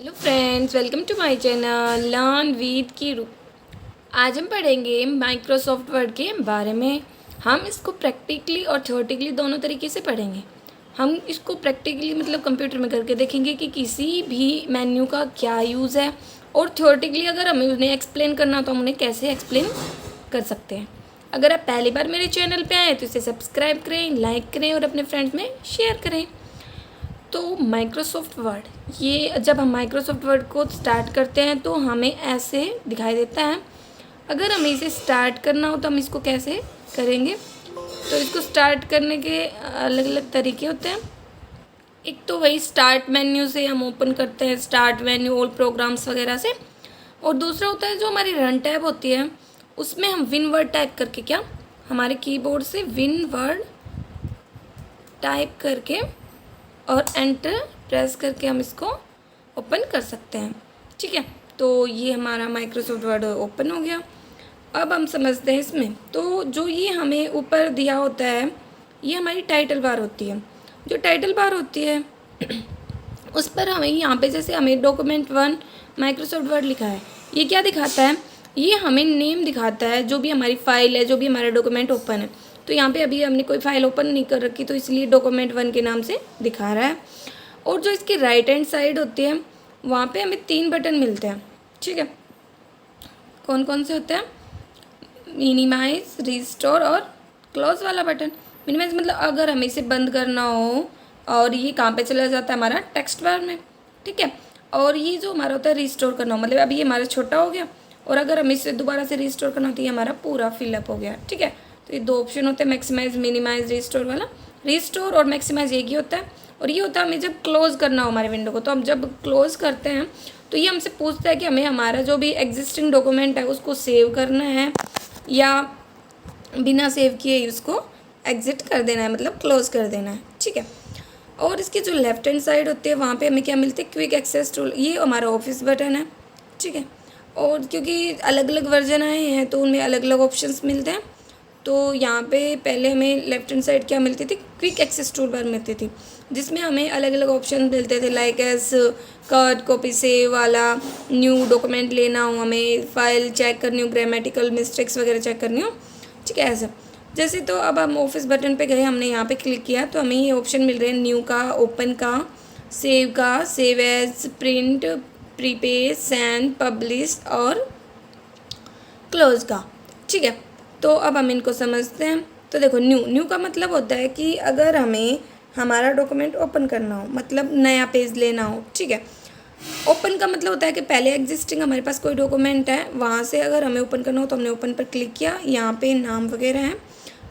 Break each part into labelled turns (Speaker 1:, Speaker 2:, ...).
Speaker 1: Hello friends, welcome to my channel learn with Keeru. आज हम पढ़ेंगे माइक्रोसॉफ्ट वर्ड के बारे में। हम इसको प्रैक्टिकली और थ्योरेटिकली दोनों तरीके से पढ़ेंगे। हम इसको प्रैक्टिकली मतलब कंप्यूटर में करके देखेंगे कि किसी भी मेन्यू का क्या यूज़ है, और थ्योरेटिकली अगर हमें उन्हें एक्सप्लेन करना हो तो हम उन्हें कैसे एक्सप्लेन कर सकते हैं। अगर आप पहली बार मेरे चैनल पर आए तो इसे सब्सक्राइब करें, लाइक करें और अपने फ्रेंड्स में शेयर करें। तो माइक्रोसॉफ्ट वर्ड, ये जब हम माइक्रोसॉफ्ट वर्ड को स्टार्ट करते हैं तो हमें ऐसे दिखाई देता है। अगर हमें इसे स्टार्ट करना हो तो हम इसको कैसे करेंगे? तो इसको स्टार्ट करने के अलग अलग तरीके होते हैं। एक तो वही स्टार्ट मेन्यू से हम ओपन करते हैं, स्टार्ट मेन्यू ऑल प्रोग्राम्स वगैरह से। और दूसरा होता है जो हमारी रन टैब होती है, उसमें हम विन वर्ड टाइप करके क्या हमारे कीबोर्ड से विन वर्ड टाइप करके और एंटर प्रेस करके हम इसको ओपन कर सकते हैं। ठीक है, तो ये हमारा माइक्रोसॉफ्ट वर्ड ओपन हो गया। अब हम समझते हैं इसमें, तो जो ये हमें ऊपर दिया होता है ये हमारी टाइटल बार होती है। जो टाइटल बार होती है उस पर हमें यहाँ पे जैसे हमें डॉक्यूमेंट 1 माइक्रोसॉफ्ट वर्ड लिखा है, ये क्या दिखाता है? ये हमें नेम दिखाता है जो भी हमारी फ़ाइल है, जो भी हमारा डॉक्यूमेंट ओपन है। तो यहाँ पे अभी हमने कोई फ़ाइल ओपन नहीं कर रखी तो इसलिए डॉक्यूमेंट 1 के नाम से दिखा रहा है। और जो इसकी राइट हैंड साइड होती है वहाँ पे हमें 3 बटन मिलते हैं। ठीक है, कौन कौन से होते हैं? मिनिमाइज, रिस्टोर और क्लोज वाला बटन। मिनिमाइज मतलब अगर हमें इसे बंद करना हो, और ये कहाँ पे चला जाता है? हमारा टेक्स्ट बार में। ठीक है, और ये जो हमारा होता है रिस्टोर करना हो, मतलब अभी ये हमारा छोटा हो गया और अगर हमें इसे दोबारा से रिस्टोर करना हो तो ये हमारा पूरा फिलअप हो गया। ठीक है, तो ये 2 ऑप्शन होते हैं, मैक्सिमाइज, मिनिमाइज, रिस्टोर वाला। रिस्टोर और मैक्सिमाइज एक ही होता है। और ये होता है हमें जब क्लोज़ करना हो हमारे विंडो को, तो हम जब क्लोज़ करते हैं तो ये हमसे पूछता है कि हमें हमारा जो भी एग्जिस्टिंग डॉक्यूमेंट है उसको सेव करना है या बिना सेव किए उसको एग्जिट कर देना है, मतलब क्लोज़ कर देना है। ठीक है, और इसकी जो लेफ्ट हैंड साइड होती है वहाँ पे हमें क्या मिलती है? Quick access tool. ये हमारा ऑफिस बटन है। ठीक है, और क्योंकि अलग अलग वर्जन आए हैं तो उनमें अलग अलग ऑप्शंस मिलते हैं। तो यहाँ पे पहले हमें लेफ्ट हैंड साइड क्या मिलती थी? क्विक एक्सेस टूल बार मिलती थी, जिसमें हमें अलग अलग ऑप्शन मिलते थे, like S cut, copy save वाला, न्यू डॉक्यूमेंट लेना हो, हमें फाइल चेक करनी हो, ग्रामेटिकल मिस्टेक्स वगैरह चेक करनी हो। ठीक है, ऐसा। जैसे तो अब हम ऑफिस बटन पे गए, हमने यहाँ पे क्लिक किया तो हमें ये ऑप्शन मिल रहे हैं न्यू का, ओपन का, सेव का, save as, print, prepare, send, publish और क्लोज का। ठीक है, तो अब हम इनको समझते हैं। तो देखो, न्यू का मतलब होता है कि अगर हमें हमारा डॉक्यूमेंट ओपन करना हो, मतलब नया पेज लेना हो। ठीक है, ओपन का मतलब होता है कि पहले एग्जिस्टिंग हमारे पास कोई डॉक्यूमेंट है, वहाँ से अगर हमें ओपन करना हो तो हमने ओपन पर क्लिक किया, यहाँ पे नाम वगैरह हैं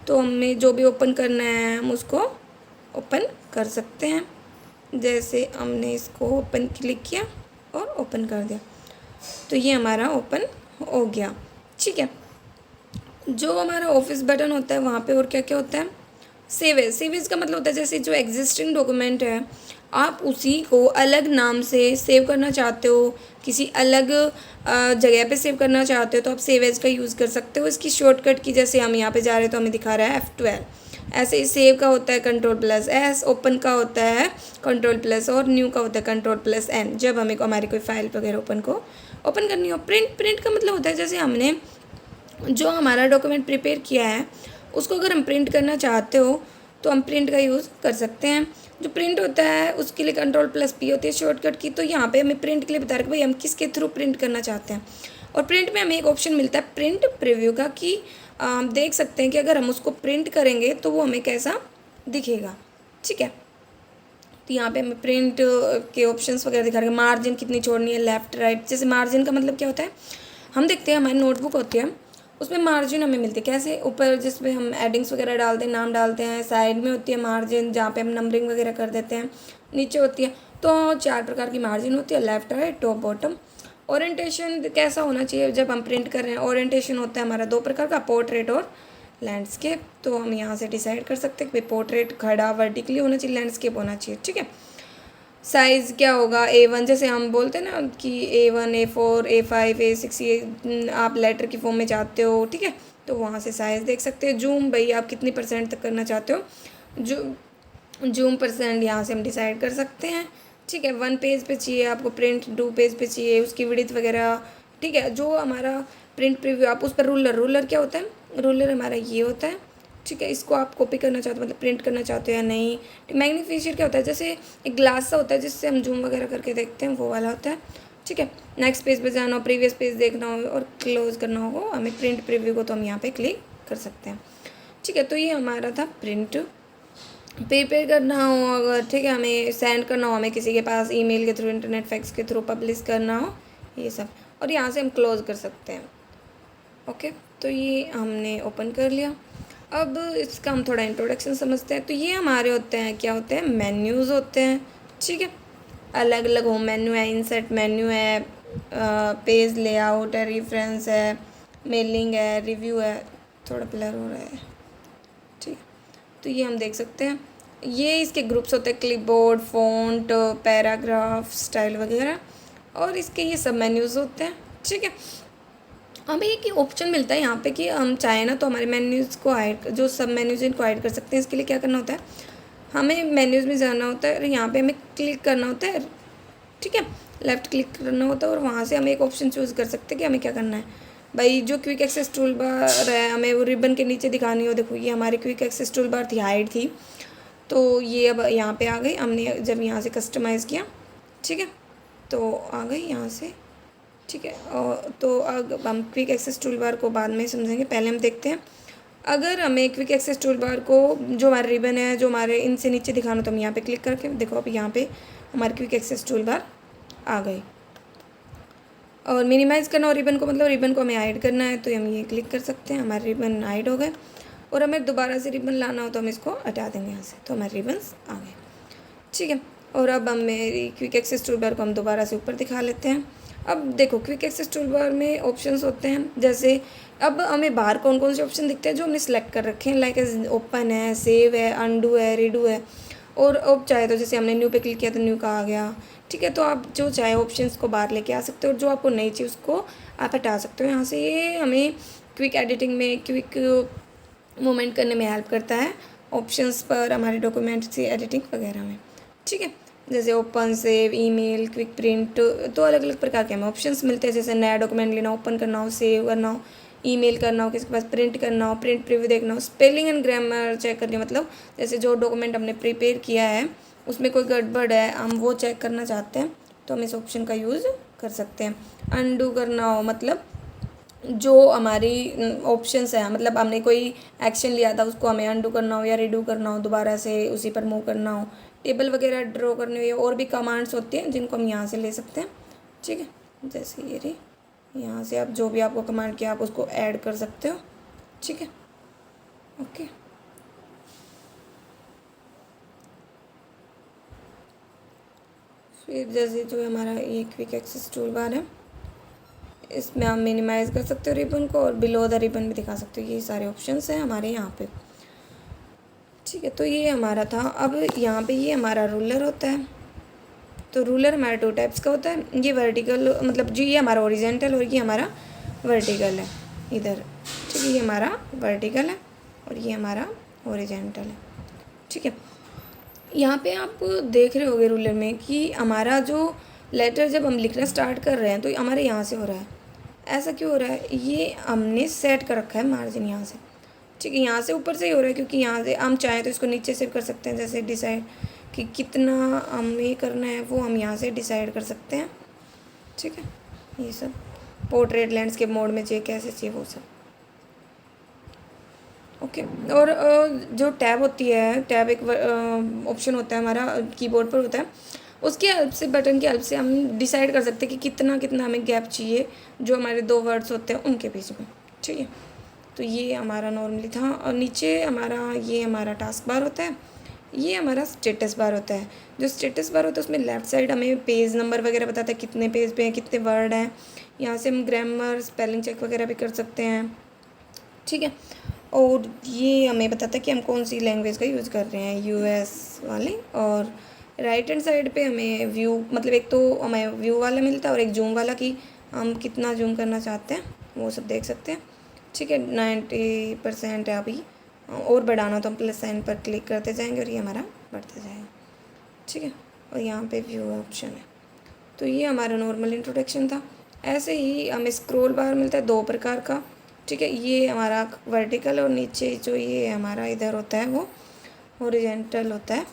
Speaker 1: तो हमें जो भी ओपन करना है हम उसको ओपन कर सकते हैं। जैसे हमने इसको ओपन क्लिक किया और ओपन कर दिया तो ये हमारा ओपन हो गया। ठीक है, जो हमारा ऑफिस बटन होता है वहाँ पे और क्या क्या होता है? Save as. सेव एज का मतलब होता है जैसे जो एग्जिस्टिंग डॉक्यूमेंट है आप उसी को अलग नाम से सेव करना चाहते हो, किसी अलग जगह पे सेव करना चाहते हो तो आप सेव एज का यूज़ कर सकते हो। इसकी शॉर्टकट की जैसे हम यहाँ पे जा रहे हैं तो हमें दिखा रहा है F12। ऐसे ही सेव का होता है Ctrl+S, ओपन का होता है Ctrl+, और न्यू का होता है Ctrl+N, जब हमें हमारी कोई फाइल वगैरह ओपन करनी हो। प्रिंट का मतलब होता है जैसे हमने जो हमारा डॉक्यूमेंट प्रिपेयर किया है उसको अगर हम प्रिंट करना चाहते हो तो हम प्रिंट का यूज़ कर सकते हैं। जो प्रिंट होता है उसके लिए Ctrl+P होती है शॉर्टकट की। तो यहाँ पे हमें प्रिंट के लिए बता रहे कि भाई हम किसके थ्रू प्रिंट करना चाहते हैं। और प्रिंट में हमें एक ऑप्शन मिलता है प्रिंट प्रीव्यू का, कि हम देख सकते हैं कि अगर हम उसको प्रिंट करेंगे तो वो हमें कैसा दिखेगा। ठीक है, तो यहाँ पे हमें प्रिंट के ऑप्शंस वगैरह दिखा रहे हैं। मार्जिन कितनी छोड़नी है, लेफ़्ट राइट। जैसे मार्जिन का मतलब क्या होता है, हम देखते हैं हमारी नोटबुक होती है उसमें मार्जिन हमें मिलती है कैसे? ऊपर जिसमें हम एडिंग्स वगैरह डालते हैं, नाम डालते हैं, साइड में होती है मार्जिन जहाँ पे हम नंबरिंग वगैरह कर देते हैं, नीचे होती है। तो 4 प्रकार की मार्जिन होती है, left right, top bottom. Orientation कैसा होना चाहिए जब हम प्रिंट कर रहे हैं? ओरिएंटेशन होता है हमारा 2 प्रकार का, पोर्ट्रेट और लैंडस्केप। तो हम यहाँ से डिसाइड कर सकते हैं कि पोर्ट्रेट खड़ा वर्टिकली होना चाहिए, लैंडस्केप होना चाहिए। ठीक है, साइज़ क्या होगा? A1, जैसे हम बोलते हैं ना कि A1, A4, A5, A6, ये आप लेटर की फॉर्म में चाहते हो। ठीक है, तो वहाँ से साइज़ देख सकते हो। जूम भाई आप कितनी % तक करना चाहते हो, जूम % यहाँ से हम डिसाइड कर सकते हैं। ठीक है, 1 पेज पे चाहिए आपको प्रिंट, 2 पेज पे चाहिए उसकी विड्थ वगैरह, ठीक है। जो हमारा प्रिंट प्रीव्यू आप उस पर रूलर क्या होता है, रूलर हमारा ये होता है, ठीक है। इसको आप कॉपी करना चाहते हो मतलब प्रिंट करना चाहते हो या नहीं। मैग्नीफिशियर क्या होता है, जैसे एक ग्लास सा होता है जिससे हम जूम वगैरह करके देखते हैं, वो वाला होता है, ठीक है। नेक्स्ट पेज पे जाना हो, प्रीवियस पेज देखना हो और क्लोज करना हो हमें प्रिंट प्रीव्यू को, तो हम यहाँ पे क्लिक कर सकते हैं, ठीक है। तो ये हमारा था प्रिंट। प्रिपेयर करना हो अगर, ठीक है, हमें सेंड करना हो हमें किसी के पास ईमेल के थ्रू, इंटरनेट फैक्स के थ्रू पब्लिश करना हो, ये सब। और यहाँ से हम क्लोज़ कर सकते हैं। ओके, तो ये हमने ओपन कर लिया। अब इसका हम थोड़ा इंट्रोडक्शन समझते हैं। तो ये हमारे होते हैं, क्या होते हैं, मेन्यूज़ होते हैं, ठीक है। अलग अलग होम मेन्यू है, इंसर्ट मेन्यू है, पेज लेआउट है, रेफरेंस है, मेलिंग है, रिव्यू है, थोड़ा ब्लर हो रहा है, ठीक है। तो ये हम देख सकते हैं, ये इसके ग्रुप्स होते हैं, क्लिपबोर्ड, फ़ॉन्ट, पैराग्राफ, स्टाइल वगैरह, और इसके ये सब मेन्यूज़ होते हैं, ठीक है। हमें एक ऑप्शन मिलता है यहाँ पे कि हम चाहें ना तो हमारे मेन्यूज़ को हाइड, जो सब मेन्यूज़ इनको हाइड कर सकते हैं। इसके लिए क्या करना होता है, हमें मेन्यूज़ में जाना होता है और यहाँ पे हमें क्लिक करना होता है, ठीक है। लेफ़्ट क्लिक करना होता है और वहाँ से हम एक ऑप्शन चूज़ कर सकते हैं कि हमें क्या करना है। भाई जो क्विक एक्सेस टूल बार है, हमें वो रिबन के नीचे दिखानी हो, देखो ये हमारी क्विक एक्सेस टूल बार थी, हाइड थी, तो ये अब यहाँ पे आ गई। हमने जब यहाँ से कस्टमाइज़ किया, ठीक है, तो आ गई यहाँ से, ठीक है। और तो अब हम क्विक एक्सेस टूल बार को बाद में समझेंगे, पहले हम देखते हैं। अगर हमें क्विक एक्सेस टूल बार को, जो हमारे रिबन है, जो हमारे इनसे नीचे दिखाना, तो हम यहाँ पे क्लिक करके देखो अब यहाँ पे हमारी क्विक एक्सेस टूल बार आ गई। और मिनिमाइज़ करना हो रिबन को, मतलब रिबन को हमें हाइड करना है, तो हम ये क्लिक कर सकते हैं, हमारे रिबन हाइड हो गए। और हमें दोबारा से रिबन लाना हो तो हम इसको हटा देंगे यहाँ से, तो हमारे रिबन्स आ गए, ठीक है। और अब हम मेरी क्विक एक्सेस टूल बार को हम दोबारा से ऊपर दिखा लेते हैं। अब देखो क्विक एक्सेस टूल बार में ऑप्शंस होते हैं, जैसे अब हमें बाहर कौन कौन से ऑप्शन दिखते हैं जो हमने सेलेक्ट कर रखे हैं, लाइक ओपन है, सेव है, अनडू है, रीडू है। और अब चाहे तो जैसे हमने न्यू पे क्लिक किया तो न्यू का आ गया, ठीक है। तो आप जो चाहे ऑप्शंस को बाहर लेके आ सकते हो, और जो आपको नहीं चाहिए उसको आप हटा सकते हो यहाँ से। ये हमें क्विक एडिटिंग में, क्विक मूवमेंट करने में हेल्प करता है, ऑप्शंस पर हमारे डॉक्यूमेंट से एडिटिंग वगैरह में, ठीक है। जैसे open, save, email, quick print, तो अलग अलग प्रकार के हमें ऑप्शंस मिलते हैं। जैसे नया डॉक्यूमेंट लेना हो, ओपन करना हो, सेव करना हो, ईमेल करना हो, किसी के पास प्रिंट करना हो, प्रिंट प्रीव्यू देखना हो, स्पेलिंग एंड ग्रामर चेक करनी, मतलब जैसे जो डॉक्यूमेंट हमने प्रिपेयर किया है उसमें कोई गड़बड़ है, हम वो चेक करना चाहते हैं, तो हम इस ऑप्शन का यूज़ कर सकते हैं। अनडू करना हो, मतलब जो हमारी ऑप्शंस है, मतलब हमने कोई एक्शन लिया था उसको हमें अनडू करना हो या रिडू करना हो, दोबारा से उसी पर मूव करना हो, टेबल वगैरह ड्रॉ करनी हो, और भी कमांड्स होती हैं जिनको हम यहाँ से ले सकते हैं, ठीक है। जैसे ये रही, यहाँ से आप जो भी आपको कमांड किया आप उसको ऐड कर सकते हो, ठीक है, ओके। फिर जैसे जो हमारा ये क्विक एक्सेस टूल बार है, इसमें आप मिनिमाइज़ कर सकते हो रिबन को, और बिलो द रिबन भी दिखा सकते हो। ये सारे ऑप्शंस हैं हमारे यहाँ पे, ठीक है। तो ये हमारा था। अब यहाँ पे ये हमारा रूलर होता है। तो रूलर हमारा 2 टाइप्स का होता है, ये वर्टिकल, मतलब जो ये हमारा ओरिजेंटल और ये हमारा वर्टिकल है इधर, ठीक है। ये हमारा वर्टिकल है और ये हमारा ओरिजेंटल है, ठीक है। यहाँ पे आप देख रहे होगे रूलर में कि हमारा जो लेटर जब हम लिखना स्टार्ट कर रहे हैं तो हमारे यहाँ से हो रहा है। ऐसा क्यों हो रहा है, ये हमने सेट कर रखा है मार्जिन यहाँ से, ठीक है। यहाँ से ऊपर से ही हो रहा है क्योंकि यहाँ से हम चाहें तो इसको नीचे से कर सकते हैं, जैसे डिसाइड कि कितना हमें करना है वो हम यहाँ से डिसाइड कर सकते हैं, ठीक है। ये सब पोर्ट्रेट, लैंडस्केप मोड में चाहिए, कैसे चाहिए वो सब, ओके। और जो टैब होती है, टैब एक ऑप्शन होता है हमारा कीबोर्ड पर होता है, उसकी हेल्प से, बटन की हेल्प से हम डिसाइड कर सकते हैं कि कितना कितना हमें गैप चाहिए जो हमारे 2 वर्ड्स होते हैं उनके बीच में, ठीक है। तो ये हमारा नॉर्मली था। और नीचे हमारा ये हमारा टास्क बार होता है, ये हमारा स्टेटस बार होता है। जो स्टेटस बार होता है उसमें लेफ़्ट साइड हमें पेज नंबर वगैरह बताता है, कितने पेज पे हैं, कितने वर्ड हैं। यहाँ से हम ग्रामर, स्पेलिंग चेक वगैरह भी कर सकते हैं, ठीक है। और ये हमें बताता है कि हम कौन सी लैंग्वेज का यूज़ कर रहे हैं, यूएस वाले। और राइट हैंड साइड पे हमें व्यू, मतलब एक तो हमें व्यू वाला मिलता है और एक जूम वाला, कि हम कितना जूम करना चाहते हैं वो सब देख सकते हैं, ठीक है। 90% है अभी, और बढ़ाना तो हम प्लस साइन पर क्लिक करते जाएंगे और ये हमारा बढ़ता जाएगा, ठीक है। और यहाँ पे व्यू ऑप्शन है। तो ये हमारा नॉर्मल इंट्रोडक्शन था। ऐसे ही हमें स्क्रॉल बार मिलता है 2 प्रकार का, ठीक है। ये हमारा वर्टिकल और नीचे जो ये हमारा इधर होता है वो हॉरिजॉन्टल होता है।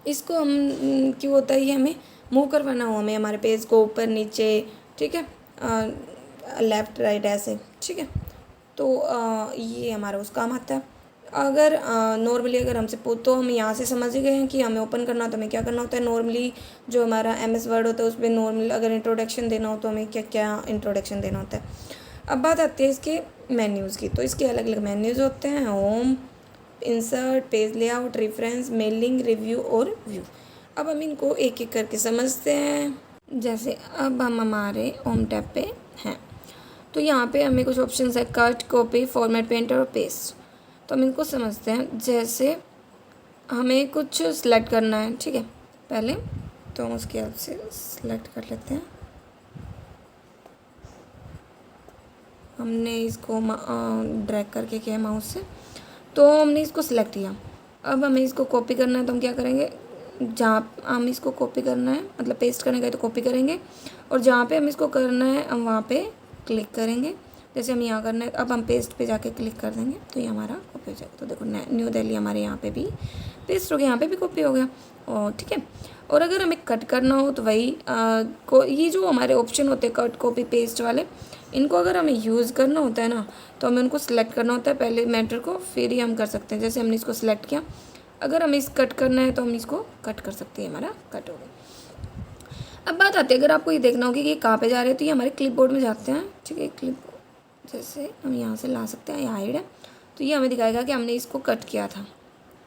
Speaker 1: इसको हम क्यों होता है, ये हमें मूव करवाना हो, हमें हमारे पेज को ऊपर नीचे, ठीक है, लेफ़्ट राइट ऐसे, ठीक है। तो ये हमारा उस काम आता है। अगर नॉर्मली अगर हमसे तो हम यहाँ से समझ ही गए हैं कि हमें ओपन करना हो तो हमें क्या करना होता है। नॉर्मली जो हमारा MS वर्ड होता है उस पर नॉर्मली अगर इंट्रोडक्शन देना हो तो हमें क्या क्या इंट्रोडक्शन देना होता है। अब बात आती है इसके मेन्यूज़ की। तो इसके अलग अलग मेन्यूज़ होते हैं, home, insert, page layout, reference, mailing, review और व्यू। अब हम इनको एक एक करके समझते हैं। जैसे अब हम हमारे होम टैब पे हैं, तो यहाँ पे हमें कुछ ऑप्शंस है, कट, कॉपी, फॉर्मेट, पेंटर और पेस्ट। तो हम इनको समझते हैं। जैसे हमें कुछ सिलेक्ट करना है, ठीक है, पहले तो हम उसके हेल्प से सिलेक्ट कर लेते हैं। हमने इसको ड्रैग करके किया माउस से, तो हमने इसको सिलेक्ट किया। अब हमें इसको कॉपी करना है, तो हम क्या करेंगे, जहाँ हम इसको कॉपी करना है मतलब पेस्ट करने का तो कॉपी करेंगे, और जहाँ पे हम इसको करना है हम वहाँ पे क्लिक करेंगे। जैसे हम यहाँ करना है, अब हम पेस्ट पे जाके क्लिक कर देंगे तो ये हमारा कॉपी हो जाएगा। तो देखो न्यू दिल्ली हमारे यहाँ पे भी पेस्ट हो गया, यहाँ पे भी कॉपी हो गया, और ठीक है। और अगर हमें कट करना हो तो वही ये जो हमारे ऑप्शन होते हैं कट, कॉपी, पेस्ट वाले, इनको अगर हमें यूज़ करना होता है ना, तो हमें उनको सिलेक्ट करना होता है पहले मैटर को, फिर ही हम कर सकते हैं। जैसे हमने इसको सिलेक्ट किया, अगर हमें इस कट करना है तो हम इसको कट कर सकते हैं, हमारा कट हो गया। अब बात आती है, अगर आपको ये देखना होगी कि ये कहाँ पे जा रहे हैं, तो ये हमारे क्लिपबोर्ड में जाते हैं, ठीक है। क्लिप जैसे हम यहाँ से ला सकते हैं, ये हाइड है, तो ये हमें दिखाएगा कि हमने इसको कट किया था,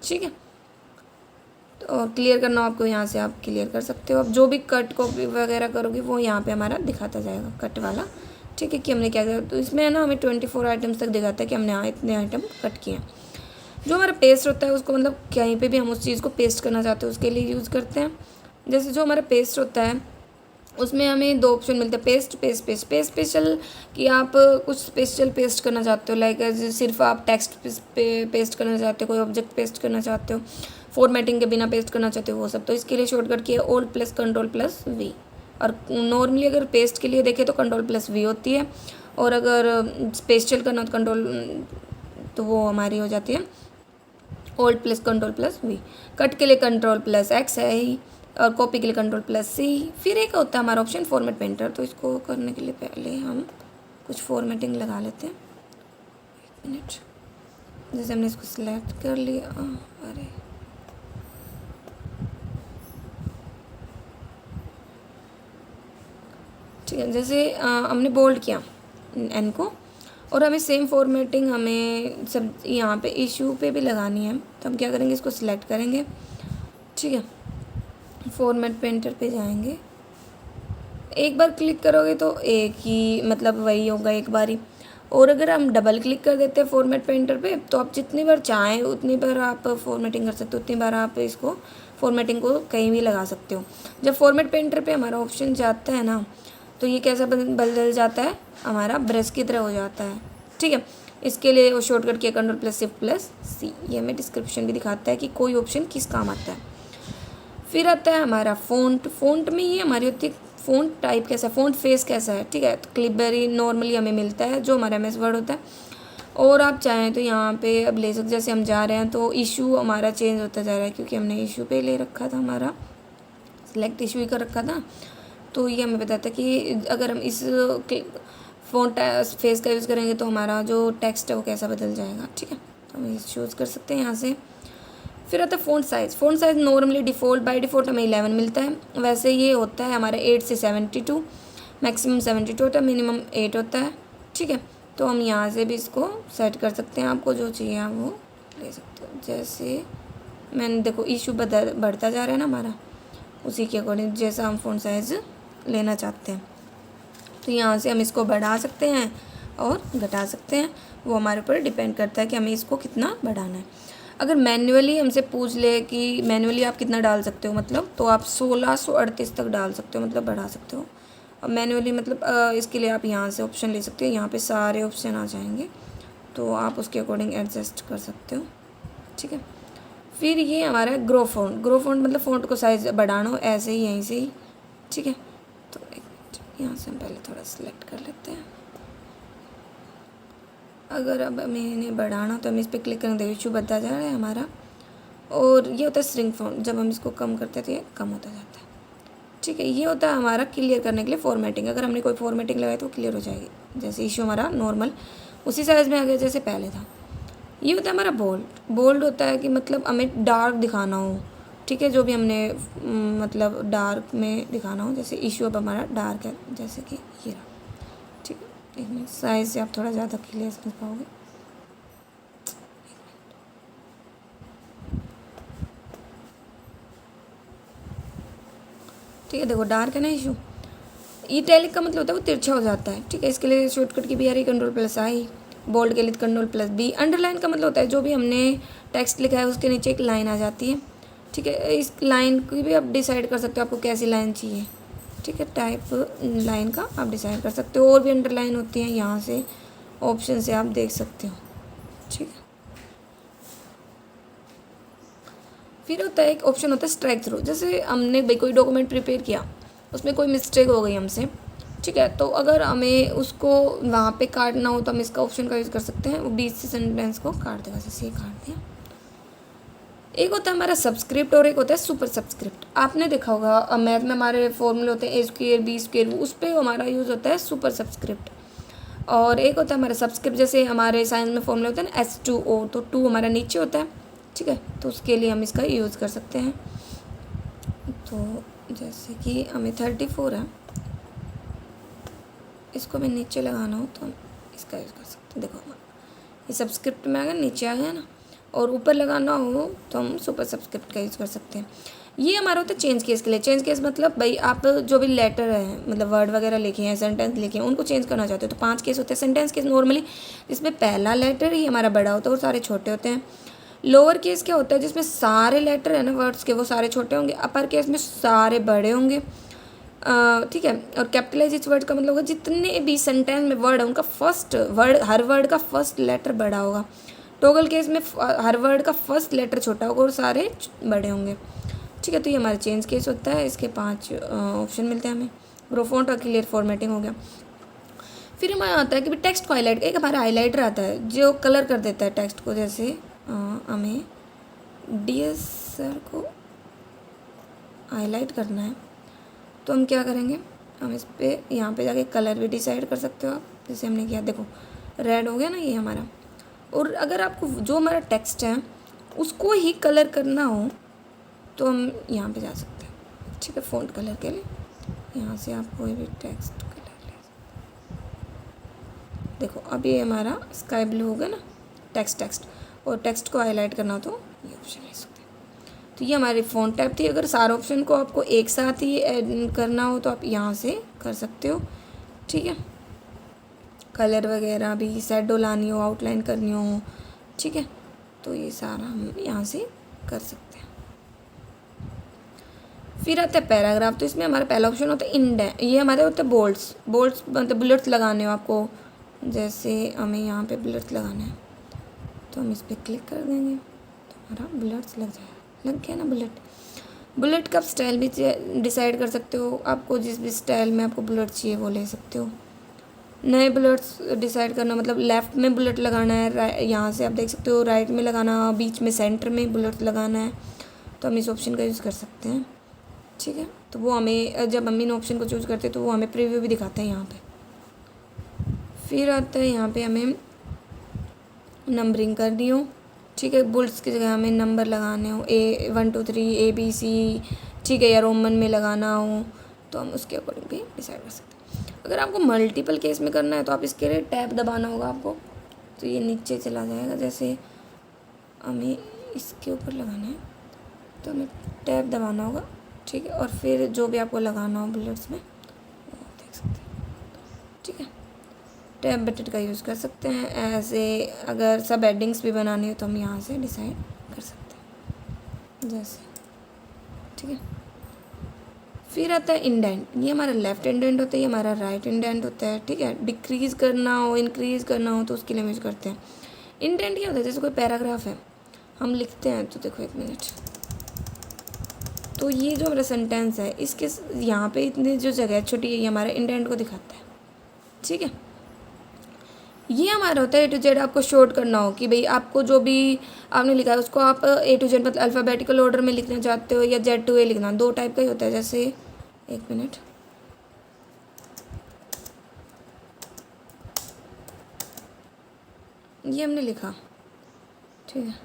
Speaker 1: ठीक है। तो क्लियर करना हो आपको, यहाँ से आप क्लियर कर सकते हो। अब जो भी कट कॉपी वगैरह करोगे वो यहाँ पे हमारा दिखाता जाएगा कट वाला, ठीक है, कि हमने क्या किया। तो इसमें है ना हमें 24 आइटम्स तक दिखाता है कि हमने इतने आइटम कट किए हैं। जो हमारा पेस्ट होता है उसको मतलब कहीं पे भी हम उस चीज़ को पेस्ट करना चाहते हैं उसके लिए यूज़ करते हैं। जैसे जो हमारा पेस्ट होता है उसमें हमें 2 ऑप्शन मिलते हैं, paste, paste, paste. Paste special कि आप कुछ स्पेशल पेस्ट करना चाहते हो, लाइक सिर्फ आप टेक्स्ट पेस्ट करना चाहते हो, कोई ऑब्जेक्ट पेस्ट करना चाहते हो, फॉर्मेटिंग के बिना पेस्ट करना चाहते हो, वो सब। तो इसके लिए शॉर्टकट की है Alt+Ctrl+V। और नॉर्मली अगर पेस्ट के लिए देखें तो Ctrl+V होती है, और अगर स्पेशल करना तो तो वो हमारी हो जाती है Alt+Ctrl+V। कट के लिए Ctrl+X है ही, और कॉपी के लिए Ctrl+C। फिर एक होता है हमारा ऑप्शन फॉर्मेट पेंटर। तो इसको करने के लिए पहले हम कुछ फॉर्मेटिंग लगा लेते हैं। 1 मिनट। जैसे हमने इसको सिलेक्ट कर लिया, अरे ठीक है। जैसे हमने बोल्ड किया एन को, और हमें सेम फॉर्मेटिंग हमें सब यहाँ पे इशू पे भी लगानी है। तो हम क्या करेंगे, इसको सिलेक्ट करेंगे, ठीक है, फॉर्मेट पेंटर पे जाएंगे। एक बार क्लिक करोगे तो एक ही मतलब वही होगा एक बार ही, और अगर हम डबल क्लिक कर देते हैं फॉर्मेट पेंटर पे तो आप जितनी बार चाहें उतनी बार आप फॉर्मेटिंग कर सकते हो, उतनी बार आप इसको फॉर्मेटिंग को कहीं भी लगा सकते हो। जब फॉर्मेट पेंटर पे हमारा ऑप्शन जाता है ना, तो ये कैसा बदल जाता है, हमारा ब्रश की तरह हो जाता है, ठीक है। इसके लिए वो शॉर्टकट किया Ctrl+Shift+C। ये हमें डिस्क्रिप्शन भी दिखाता है कि कोई ऑप्शन किस काम आता है। फिर आता है हमारा फ़ॉन्ट। फ़ॉन्ट में ये हमारी होती है फ़ॉन्ट टाइप कैसा है, फ़ॉन्ट फेस कैसा है, ठीक है। तो क्लिपबेरी नॉर्मली हमें मिलता है जो हमारा MS वर्ड होता है, और आप चाहें तो यहाँ पे अब ले सकते। जैसे हम जा रहे हैं तो इशू हमारा चेंज होता जा रहा है, क्योंकि हमने इशू पे ले रखा था, हमारा सिलेक्ट इशू ही कर रखा था। तो ये हमें बताता है कि अगर हम इस फ़ॉन्ट फेस का यूज़ करेंगे तो हमारा जो टेक्स्ट है वो कैसा बदल जाएगा, ठीक है। तो हम इस चूज़ कर सकते हैं यहाँ से। फिर आता है font size. Font size normally by default हमें 11 मिलता है। वैसे ये होता है हमारा 8 से 72, मैक्सिमम 72 होता है, मिनिमम 8 होता है, ठीक है। तो हम यहाँ से भी इसको सेट कर सकते हैं, आपको जो चाहिए आप वो ले सकते हो। जैसे मैंने देखो इशू बढ़ता जा रहा है ना हमारा, उसी के अकॉर्डिंग जैसा हम फ़ॉन्ट साइज़ लेना चाहते हैं, तो यहाँ से हम इसको बढ़ा सकते हैं और घटा सकते हैं। वो हमारे ऊपर डिपेंड करता है कि हमें इसको कितना बढ़ाना है। अगर मैन्युअली हमसे पूछ ले कि मैन्युअली आप कितना डाल सकते हो मतलब, तो आप 1638 तक डाल सकते हो, मतलब बढ़ा सकते हो। अब मैन्युअली मतलब इसके लिए आप यहाँ से ऑप्शन ले सकते हो, यहाँ पे सारे ऑप्शन आ जाएंगे, तो आप उसके अकॉर्डिंग एडजस्ट कर सकते हो, ठीक है। फिर ये हमारा ग्रो फ़ॉन्ट। ग्रो फ़ॉन्ट मतलब फ़ॉन्ट को साइज़ बढ़ाना हो, ऐसे ही यहीं से ही, ठीक है। तो एक मिनट, यहाँ से हम पहले थोड़ा सिलेक्ट कर लेते हैं। अगर अब हमें इन्हें बढ़ाना तो हम इस पर क्लिक करें, देखिए इशू बढ़ता जा रहा है हमारा। और ये होता है श्रिंक फ़ॉन्ट, जब हम इसको कम करते हैं तो ये कम होता जाता है, ठीक है। ये होता है हमारा क्लियर करने के लिए फॉर्मेटिंग। अगर हमने कोई फॉर्मेटिंग लगाई तो क्लियर हो जाएगी। जैसे इशू हमारा नॉर्मल उसी साइज़ में आ गया जैसे पहले था। ये होता है हमारा बोल्ड। बोल्ड होता है कि मतलब हमें डार्क दिखाना हो, ठीक है, जो भी हमने मतलब डार्क में दिखाना हो। जैसे इशू अब हमारा डार्क है, जैसे कि ये रहा, ठीक है। एक मिनट, साइज़ से आप थोड़ा ज़्यादा क्लियर समझ पाओगे। ठीक है, देखो डार्क है ना इशू। इटैलिक का मतलब होता है वो तिरछा हो जाता है, ठीक है। इसके लिए शॉर्टकट की भी आ रही, Ctrl+I। बोल्ड के लिए Ctrl+B। अंडरलाइन का मतलब होता है जो भी हमने टेक्स्ट लिखा है उसके नीचे एक लाइन आ जाती है, ठीक है। इस लाइन की भी आप डिसाइड कर सकते हो आपको कैसी लाइन चाहिए, ठीक है। टाइप लाइन का आप डिसाइड कर सकते हो। और भी अंडरलाइन होती हैं, यहाँ से ऑप्शन से आप देख सकते हो, ठीक है। फिर होता है एक ऑप्शन होता है स्ट्राइक थ्रू। जैसे हमने भाई कोई डॉक्यूमेंट प्रिपेयर किया, उसमें कोई मिस्टेक हो गई हमसे, ठीक है। तो अगर हमें उसको वहाँ पे काटना हो तो हम इसका ऑप्शन का यूज़ कर सकते हैं, वो बीच से सेंटेंस को काट देगा, जैसे ये काट दिया। एक होता है हमारा सबस्क्रिप्ट और एक होता है सुपर सबस्क्रिप्ट। आपने देखा होगा मैथ में हमारे फॉर्मूले होते हैं A², B², उस पर हमारा यूज़ होता है सुपर सबस्क्रिप्ट। और एक होता है हमारा सबस्क्रिप्ट, जैसे हमारे साइंस में फॉर्मूले होते हैं ना H2O, तो 2 हमारा नीचे होता है, ठीक है। तो उसके लिए हम इसका यूज़ कर सकते हैं। तो जैसे कि हमें 34 है, इसको हमें नीचे लगाना हो तो हम इसका यूज़ कर सकते हैं। देखो ये सबस्क्रिप्ट में आ गया, नीचे आ गया ना। और ऊपर लगाना हो तो हम सुपर सबस्क्रिप्ट का यूज़ कर सकते हैं। ये हमारा होता है चेंज केस के लिए। चेंज केस मतलब भाई आप जो भी लेटर है, मतलब वर्ड वगैरह लिखे हैं, सेंटेंस लिखे हैं, उनको चेंज करना चाहते हो तो 5 केस होते हैं। सेंटेंस केस नॉर्मली जिसमें पहला लेटर ही हमारा बड़ा होता है और सारे छोटे होते हैं। लोअर केस क्या होता है, जिसमें सारे लेटर है ना वर्ड्स के, वो सारे छोटे होंगे। अपर केस में सारे बड़े होंगे, ठीक है। और कैपिटलाइज वर्ड का मतलब होगा जितने भी सेंटेंस में वर्ड है उनका फर्स्ट वर्ड, हर वर्ड का फर्स्ट लेटर बड़ा होगा। टॉगल केस में हर वर्ड का फर्स्ट लेटर छोटा होगा और सारे बड़े होंगे, ठीक है। तो ये हमारा चेंज केस होता है। इसके 5 ऑप्शन मिलते हैं हमें। ग्रो फ़ॉन्ट और क्लियर फॉर्मेटिंग हो गया। फिर हमारा आता है कि टेक्स्ट को हाईलाइट, एक हमारा हाईलाइटर आता है जो कलर कर देता है टेक्स्ट को। जैसे हमें DS सर को हाईलाइट करना है तो हम क्या करेंगे, हम इस पर यहाँ पे जाके कलर भी डिसाइड कर सकते हो आप, जैसे हमने किया। देखो रेड हो गया ना ये हमारा। और अगर आपको जो हमारा टेक्स्ट है उसको ही कलर करना हो तो हम यहाँ पे जा सकते हैं, ठीक है। फ़ॉन्ट कलर के लिए यहाँ से आप कोई भी टेक्स्ट कलर ले सकते। देखो अब ये हमारा स्काई ब्लू हो गया ना टेक्स्ट। और टेक्स्ट को हाईलाइट करना हो तो ये ऑप्शन ले सकते हैं। तो ये हमारी फ़ॉन्ट टाइप थी। अगर सारे ऑप्शन को आपको एक साथ ही ऐड करना हो तो आप यहाँ से कर सकते हो, ठीक है। कलर वगैरह भी, शैडो लानी हो, आउटलाइन करनी हो, ठीक है। तो ये सारा हम यहाँ से कर सकते हैं। फिर आता है पैराग्राफ। तो इसमें हमारा पहला ऑप्शन होता है इंडेंट। ये हमारे होते हैं बोल्ड्स मतलब बुलेट्स लगाने हो आपको। जैसे हमें यहाँ पे बुलेट्स लगाने हैं तो हम इस पर क्लिक कर देंगे तो हमारा बुलेट्स लग जाएगा। लग गया ना बुलेट का आप स्टाइल भी डिसाइड कर सकते हो। आपको जिस भी स्टाइल में आपको बुलेट चाहिए वो ले सकते हो। नए बुलेट्स डिसाइड करना मतलब लेफ़्ट में बुलेट लगाना है, यहाँ से आप देख सकते हो राइट में लगाना, बीच में सेंटर में बुलेट लगाना है, तो हम इस ऑप्शन का यूज़ कर सकते हैं, ठीक है। तो वो हमें जब हम इन ऑप्शन को चूज़ करते हैं तो वो हमें प्रीव्यू भी दिखाते हैं यहाँ पे। फिर आता है यहाँ पे हमें नंबरिंग करनी हो, ठीक है। बुल्स की जगह हमें नंबर लगाने हो, A1 2 3 ABC, ठीक है, या रोमन में लगाना हो तो हम उसके अकॉर्डिंग भी डिसाइड कर सकते हैं। अगर आपको मल्टीपल केस में करना है तो आप इसके लिए टैब दबाना होगा आपको, तो ये नीचे चला जाएगा। जैसे हमें इसके ऊपर लगाना है तो हमें टैब दबाना होगा, ठीक है। और फिर जो भी आपको लगाना हो बुलेट्स में वो आप देख सकते हैं, ठीक है। टैब बटन का यूज़ कर सकते हैं। ऐसे अगर सब एडिंग्स भी बनानी हो तो हम यहाँ से डिसाइड कर सकते हैं जैसे, ठीक है। फिर आता है इंडेंट। ये हमारा लेफ़्ट इंडेंट होता है, ये हमारा राइट इंडेंट होता है, ठीक है। डिक्रीज़ करना हो, इंक्रीज़ करना हो तो उसके लिए यूज़ करते हैं। इंडेंट क्या होता है, जैसे कोई पैराग्राफ है, हम लिखते हैं तो देखो 1 मिनट। तो ये जो हमारा सेंटेंस है इसके यहाँ पे इतनी जो जगह है छोटी, ये हमारे इंडेंट को दिखाता है। ठीक है, ये हमारा होता है A to Z। आपको शॉर्ट करना हो कि भाई आपको जो भी आपने लिखा है उसको आप A to Z मतलब अल्फ़ाबेटिकल ऑर्डर में लिखना चाहते हो या Z to A लिखना, दो टाइप का ही होता है। जैसे 1 मिनट, ये हमने लिखा, ठीक है,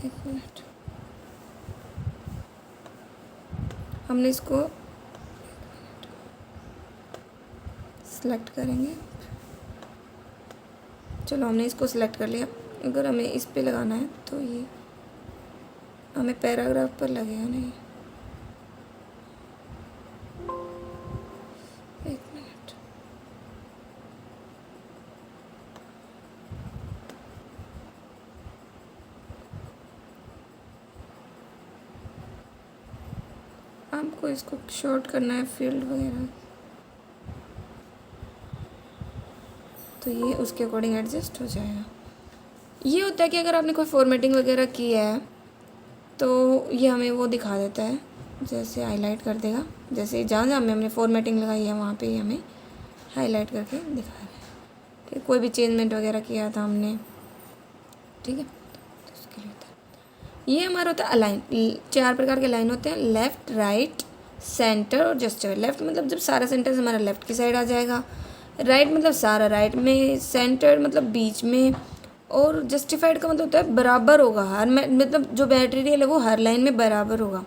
Speaker 1: 1 मिनट, हमने इसको सेलेक्ट करेंगे। चलो हमने इसको सेलेक्ट कर लिया। अगर हमें इस पे लगाना है तो ये हमें पैराग्राफ पर लगेगा नहीं। 1 मिनट, आपको इसको शॉर्ट करना है फील्ड वगैरह, तो ये उसके अकॉर्डिंग एडजस्ट हो जाएगा। ये होता है कि अगर आपने कोई फॉर्मेटिंग वगैरह की है तो ये हमें वो दिखा देता है, जैसे हाईलाइट कर देगा। जैसे जहाँ जहाँ हमने फॉर्मेटिंग लगाई है वहाँ पे ही हमें हाईलाइट करके दिखा रहा है कि कोई भी चेंजमेंट वगैरह किया था हमने। ठीक है, तो उसके लिए होता है ये हमारा होता है अलाइन। 4 प्रकार के लाइन होते हैं, लेफ़्ट, राइट, सेंटर और जस्टिफाइड। लेफ़्ट मतलब जब सारा सेंटेंस हमारा लेफ़्ट की साइड आ जाएगा, राइट मतलब सारा राइट में, सेंटर मतलब बीच में, और जस्टिफाइड का मतलब होता है बराबर होगा हर मतलब जो मटेरियल है वो हर लाइन में बराबर होगा।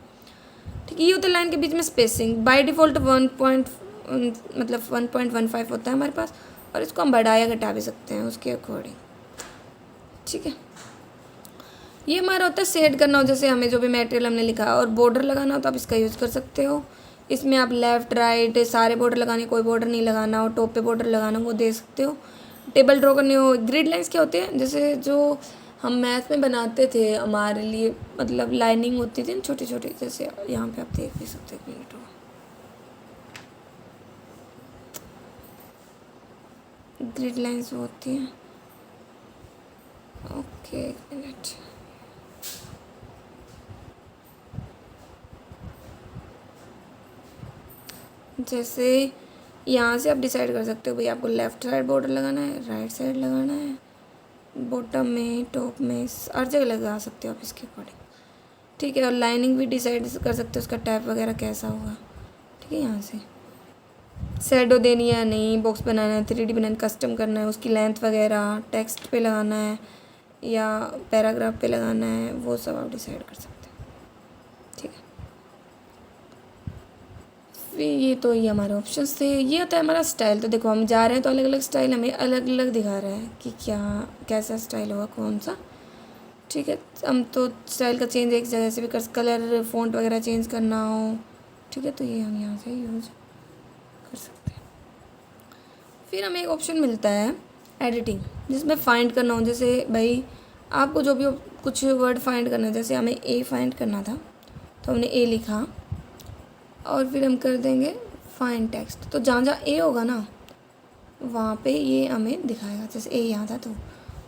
Speaker 1: ठीक है, ये होता है लाइन के बीच में स्पेसिंग। बाय डिफ़ॉल्ट 1.15 होता है हमारे पास, और इसको हम बढ़ा या घटा भी सकते हैं उसके अकॉर्डिंग। ठीक है, ये हमारा होता है सेट करना हो, जैसे हमें जो भी मटेरियल हमने लिखा और बॉर्डर लगाना हो तो आप इसका यूज़ कर सकते हो। इसमें आप लेफ़्ट राइट सारे बॉर्डर लगाने, कोई बॉर्डर नहीं लगाना हो, टॉप पे बॉर्डर लगाना हो वो दे सकते हो। टेबल ड्रॉ करने हो, ग्रिड लाइंस क्या होते हैं, जैसे जो हम मैथ में बनाते थे हमारे लिए, मतलब लाइनिंग होती थी छोटी छोटी, जैसे यहाँ पे आप देख भी सकते हो। 1 मिनट हो, ग्रिड लाइंस वो होती हैं। ओके 1 मिनट, जैसे यहाँ से आप डिसाइड कर सकते हो भाई आपको लेफ़्ट साइड बॉर्डर लगाना है, राइट साइड लगाना है, बॉटम में, टॉप में, हर जगह लगा सकते हो आप इसके अकॉर्डिंग। ठीक है, और लाइनिंग भी डिसाइड कर सकते हो उसका टाइप वगैरह कैसा होगा। ठीक है, यहाँ से शैडो देनी है नहीं, बॉक्स बनाना है, 3D बनाना, कस्टम करना है, उसकी लेंथ वगैरह टेक्स्ट पे लगाना है या पैराग्राफ पे लगाना है, वो सब आप डिसाइड कर सकते हैं। ठीक है, फिर ये तो ये हमारे ऑप्शंस थे। ये होता है हमारा स्टाइल। तो देखो हम जा रहे हैं तो अलग अलग स्टाइल हमें अलग अलग दिखा रहा है कि क्या कैसा स्टाइल होगा, कौन सा। ठीक है, हम तो स्टाइल का चेंज एक जगह से भी कर, कलर फ़ॉन्ट वगैरह चेंज करना हो, ठीक है, तो ये हम यहाँ से यूज़ कर सकते हैं। फिर हमें एक ऑप्शन मिलता है एडिटिंग, जिसमें फाइंड करना हो। जैसे भाई आपको जो भी कुछ वर्ड फाइंड करना है, जैसे हमें ए फाइंड करना था तो हमने ए लिखा और फिर हम कर देंगे फाइंड टेक्स्ट। तो जहाँ जहाँ ए होगा ना वहाँ पे ये हमें दिखाएगा, जैसे ए यहाँ था तो।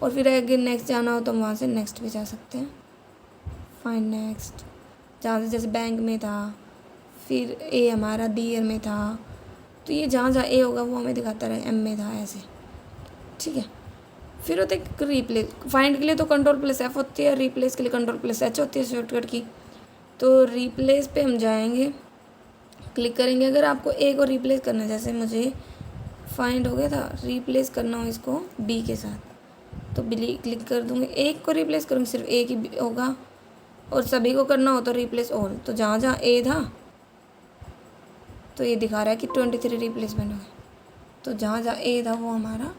Speaker 1: और फिर अगर नेक्स्ट जाना हो तो हम वहाँ से नेक्स्ट भी जा सकते हैं, फाइंड नेक्स्ट। जहाँ से जैसे बैंक में था, फिर ए हमारा डियर में था, तो ये जहाँ जहाँ ए होगा वो हमें दिखाता रहे, एम में था, ऐसे। ठीक है, फिर होता है रिप्लेस। फाइंड के लिए तो Ctrl+F होती है, रिप्लेस के लिए Ctrl+H होती है शॉर्टकट की। तो रिप्लेस पे हम जाएंगे, क्लिक करेंगे। अगर आपको ए को रिप्लेस करना है, जैसे मुझे फाइंड हो गया था, रिप्लेस करना हो इसको बी के साथ, तो बी क्लिक कर दूँगी। एक को रिप्लेस करूँगी, सिर्फ एक ही होगा, और सभी को करना हो तो रिप्लेस ऑल। तो जहाँ जहाँ ए था तो ये दिखा रहा है कि 23 रिप्लेसमेंट हो गए। तो जहाँ जहाँ ए था वो हमारा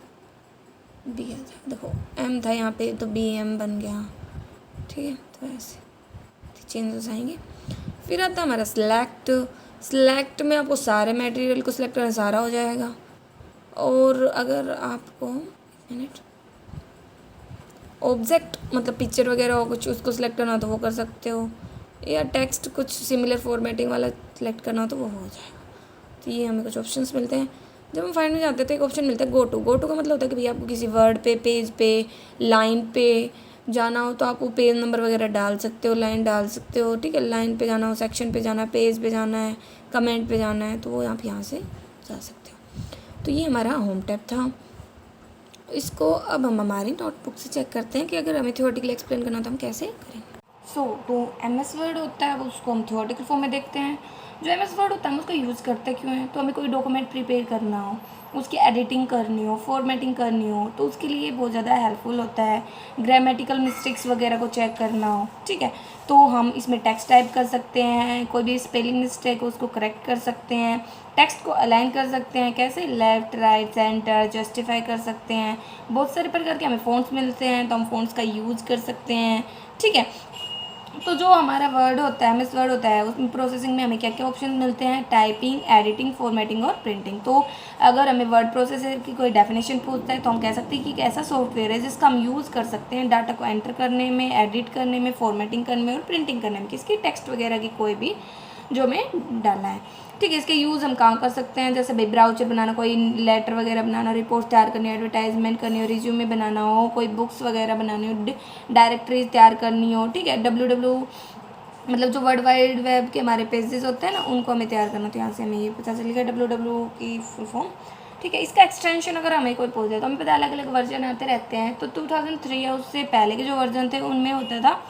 Speaker 1: बी आ जाए। देखो एम था यहाँ पे तो बी एम बन गया। ठीक है, तो ऐसे चेंज हो जाएंगे। फिर आता है हमारा सिलेक्ट। सिलेक्ट में आपको सारे मटेरियल को सिलेक्ट करना, सारा हो जाएगा। और अगर आपको मिनट ऑब्जेक्ट मतलब पिक्चर वगैरह हो कुछ, उसको सिलेक्ट करना हो तो वो कर सकते हो, या टेक्स्ट कुछ सिमिलर फॉर्मेटिंग वाला सिलेक्ट करना हो तो वो हो जाएगा। तो ये हमें कुछ ऑप्शंस मिलते हैं। जब हम फाइंड में जाते हैं तो एक ऑप्शन मिलता है गो टू। गो टू का मतलब होता है कि भैया आपको किसी वर्ड पे, पेज पे, लाइन पे जाना हो तो आप वो पेज नंबर वगैरह डाल सकते हो, लाइन डाल सकते हो, ठीक है। लाइन पे जाना हो, सेक्शन पे जाना है, पेज पे जाना है, कमेंट पे जाना है, तो वो आप यहाँ से जा सकते हो। तो ये हमारा होम टैब था। इसको अब हम हमारी नोटबुक से चेक करते हैं कि अगर हमें थ्योरेटिकली एक्सप्लेन करना हो तो हम कैसे करेंगे। तो MS वर्ड होता है उसको हम थ्योरेटिकल फॉर्म में देखते हैं। जो MS वर्ड होता है हम उसका यूज़ करते क्यों हैं? तो हमें कोई डॉक्यूमेंट प्रिपेयर करना हो, उसकी एडिटिंग करनी हो, फॉर्मेटिंग करनी हो, तो उसके लिए बहुत ज़्यादा हेल्पफुल होता है। ग्रामेटिकल मिस्टेक्स वगैरह को चेक करना हो, ठीक है, तो हम इसमें टेक्स्ट टाइप कर सकते हैं, कोई भी स्पेलिंग मिस्टेक हो उसको करेक्ट कर सकते हैं, टेक्स्ट को अलाइन कर सकते हैं, कैसे, लेफ्ट, राइट, सेंटर, जस्टिफाई कर सकते हैं। बहुत सारे प्रकार के हमें फ़ॉन्ट्स मिलते हैं तो हम फ़ॉन्ट्स का यूज़ कर सकते हैं, ठीक है। तो जो हमारा वर्ड होता है, MS वर्ड होता है, उसमें प्रोसेसिंग में हमें क्या क्या ऑप्शन मिलते हैं? टाइपिंग, एडिटिंग, फॉर्मेटिंग और प्रिंटिंग। तो अगर हमें वर्ड प्रोसेसर की कोई डेफिनेशन पूछता है तो हम कह सकते हैं कि एक ऐसा सॉफ्टवेयर है जिसका हम यूज़ कर सकते हैं डाटा को एंटर करने में, एडिट करने में, फॉर्मेटिंग करने में और प्रिंटिंग करने में, किसकी, टेक्स्ट वगैरह की कोई भी जो हमें डालना है, ठीक है। इसके यूज़ हम कहाँ कर सकते हैं? जैसे भाई ब्राउचर बनाना, कोई लेटर वगैरह बनाना, रिपोर्ट तैयार करनी, एडवर्टाइजमेंट करनी हो, रिज्यूमे बनाना हो, कोई बुक्स वगैरह बनानी हो, डायरेक्टरीज तैयार करनी हो, ठीक है। WW मतलब जो वर्ल्ड वाइड वेब के हमारे पेजेस होते हैं ना, उनको हमें तैयार करना। तो यहाँ से हमें ये पता चलेगा WW की फुल फॉर्म, ठीक है। इसका एक्सटेंशन अगर हमें कोई पूछ जाए तो हमें पता है अलग अलग वर्जन आते रहते हैं। तो 2003 या उससे पहले के जो वर्जन थे उनमें होता था